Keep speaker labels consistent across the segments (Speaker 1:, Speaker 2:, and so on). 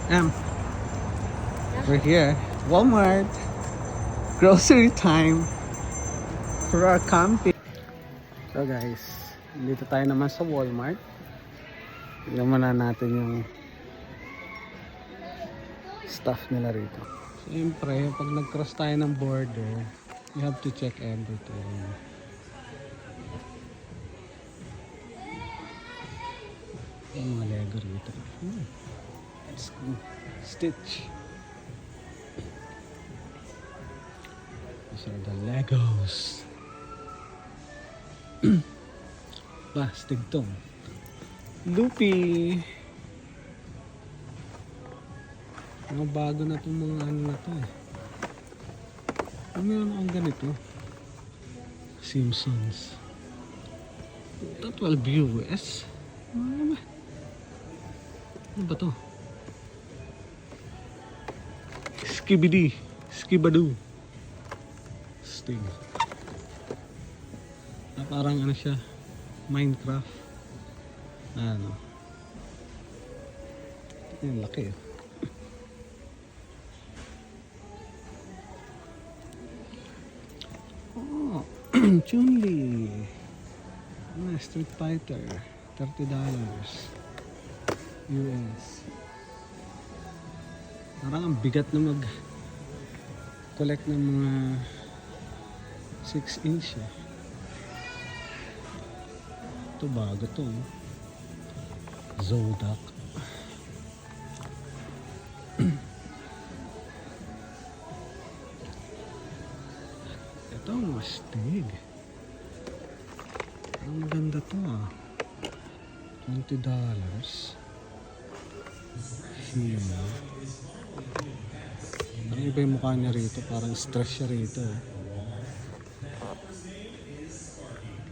Speaker 1: Um, we're here. Walmart. Grocery time for our camping. So guys, dito tayo naman sa Walmart. Tignan muna natin yung stuff nila rito. Siyempre, pag nag-cross tayo ng border, you have to check everything. Yung mga Lego rito. Let's go. Stitch. These are the Legos. Plastic to. Loopy. Mga bago na itong mga ano na to eh. Meron akong ganito. Simpsons. Ito 12 US. Ano ba? Ano ba to? Skibidi. Skibadoo. Sting. Parang ano siya. Minecraft. Ano. Yung laki eh. Oh. Chun-Li. Street Fighter. $30 US. Parang ang bigat na mag-collect ng mga 6-inch eh. Ito bago to. Zodak. Ito ang mastig. Ang maganda to ah. $20. Hina. Parang iba yung mukha niya rito. Parang stress siya rito eh.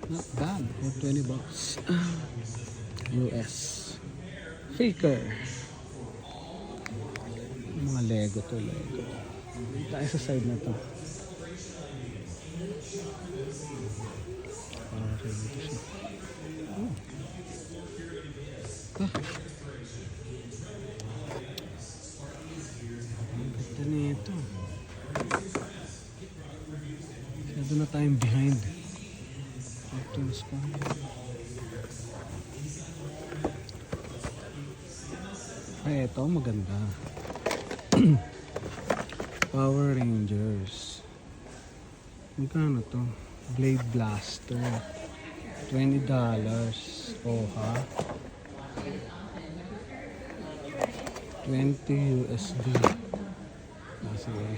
Speaker 1: Not bad. For $20 US. Faker. Mga Lego to, Lego. Tayo sa side na to. Okay, dito siya. Oh. Ah. Ang ganda nito. Kaya doon na tayong behind. Optimus pa. Ay, ito maganda. Power Rangers. Magkano to? Blade Blaster. $20. Oh ha? 20 USD. Sige.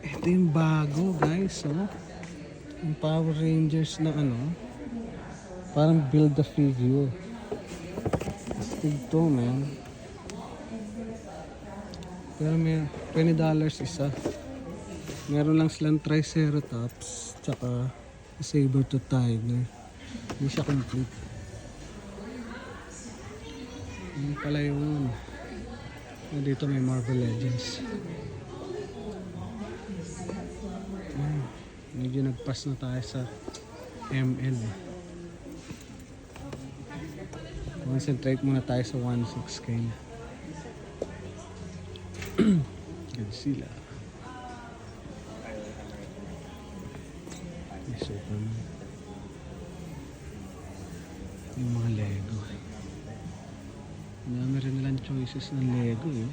Speaker 1: Ito yung bago guys. Oh. Yung Power Rangers na ano. Parang build a figure. Astig to man. Pero may $20 isa. Meron lang silang Triceratops tsaka Saber-tooth Tiger. Hindi siya complete. Hindi pala yun. Dito may Marvel Legends. Medyo nagpas na tayo sa ML. Concentrate muna tayo sa 1.6 scale. Godzilla. May Superman. Yung mga Lego. Dami rin nilang choices ng Lego eh.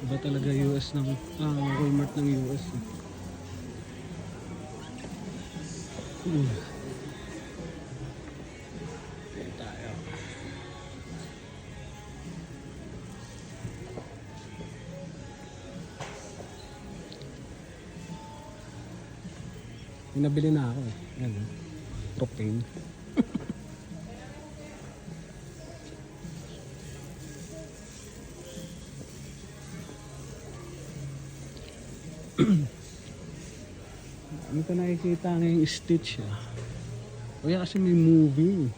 Speaker 1: Iba talaga US ng Walmart ng US eh. Tayo. Pinabili na ako eh. Yan eh. Propane. Ano ka nakikita ngayong Stitch ah? Kaya kasi may movie.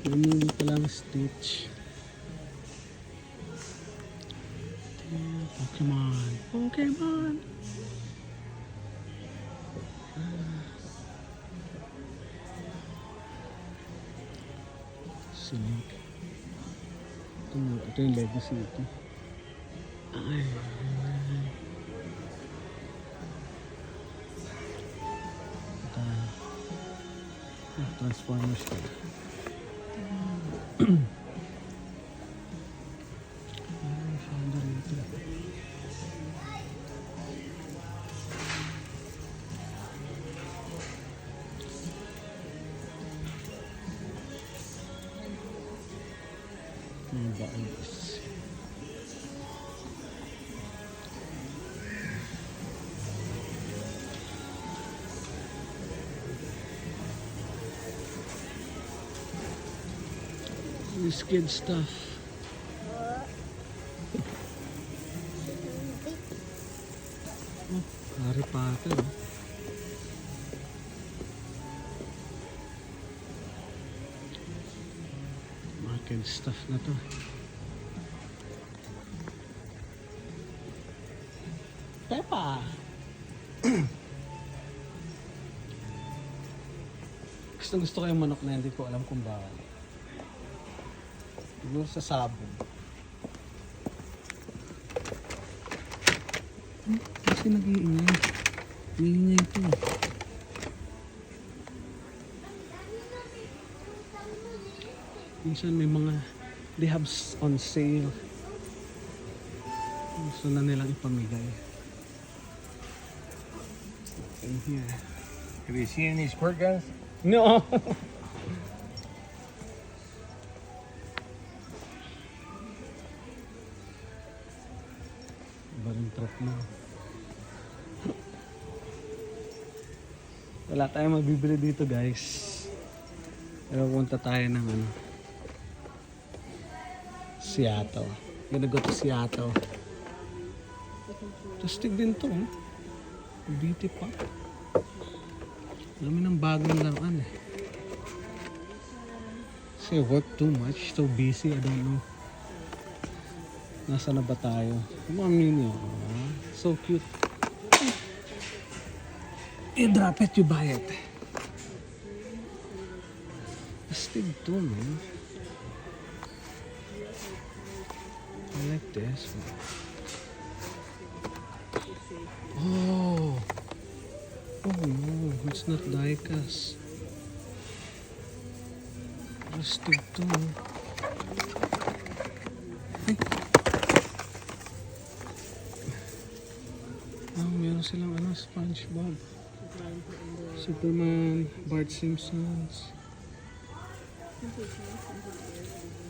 Speaker 1: May movie palang Stitch. Pokemon. Pokemon. Link. Ito yung legacy ito. Ay. Transformers ka. Masyado rito. May baos. This kid stuff. Oh, Harry Potter. Mga kid stuff na to. Peppa! Gusto ko yung manok na hindi ko alam kung bakit. Siguro sa sabon. Kasi nag-iingay. Iingay ito. Minsan may mga they have on sale. Gusto na nilang ipamigay. In here.
Speaker 2: Have you seen these squirt guns?
Speaker 1: No! Barang truck na. Wala tayong mabibili dito, guys. Pero punta tayo ng ano, Seattle. Gonna go to Seattle. Tastig din to, eh. Beauty pa. Alam mo ng bagong laruan, eh. Kasi I work too much, so busy, I don't know. Nasa na ba tayo? Come on, Mini. So cute. You drop it, you buy it. Astig to, man. I like this one. Oh. Oh no, it's not die-cast. Astig to. Ay. Oh, meron silang ano, SpongeBob. Superman, Bart Simpsons.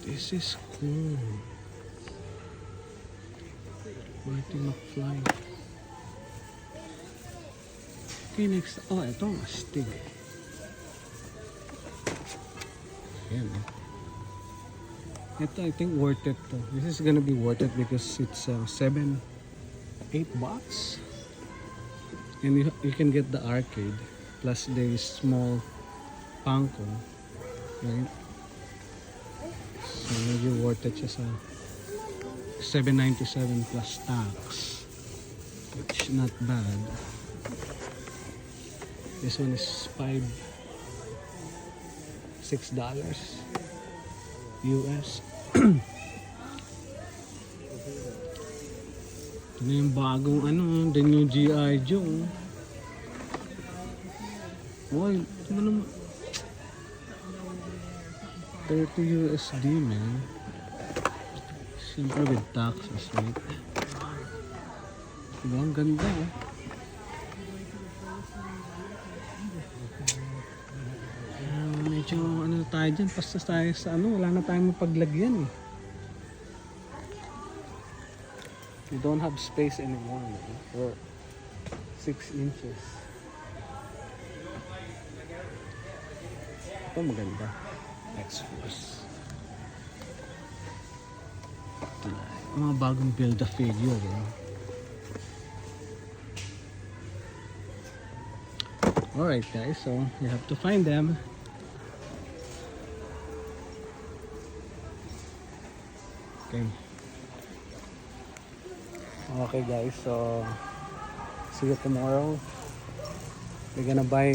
Speaker 1: This is cool. Marty McFly. Okay, next. Oh, ito ang astig. Ayan. Ito, I think worth it to. This is gonna be worth it because it's $7-8. And you can get the arcade plus the small pangko, right? So medyo worth it siya sa $7.97 plus tax, which not bad. This one is $6 US. Ito na yung bagong ano, the new G.I. Joe. Boy, ito na naman. 30 USD, man. Siyempre with taxes, right? Diba? Ang ganda, eh. Medyo ano tayo dyan, basta tayo sa ano, wala na tayong mapaglagyan, eh. We don't have space anymore, man, for 6 inches. Ito maganda. X-Force. Mga bagong build-a-figure, eh. Alright guys, so you have to find them. Okay. Okay guys, so see you tomorrow. We're gonna buy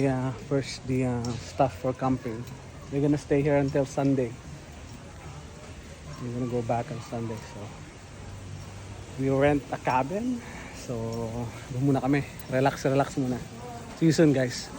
Speaker 1: first the stuff for camping. We're gonna stay here until Sunday. We're gonna go back on Sunday. So we rent a cabin. So doon muna kami. Relax muna. See you soon guys.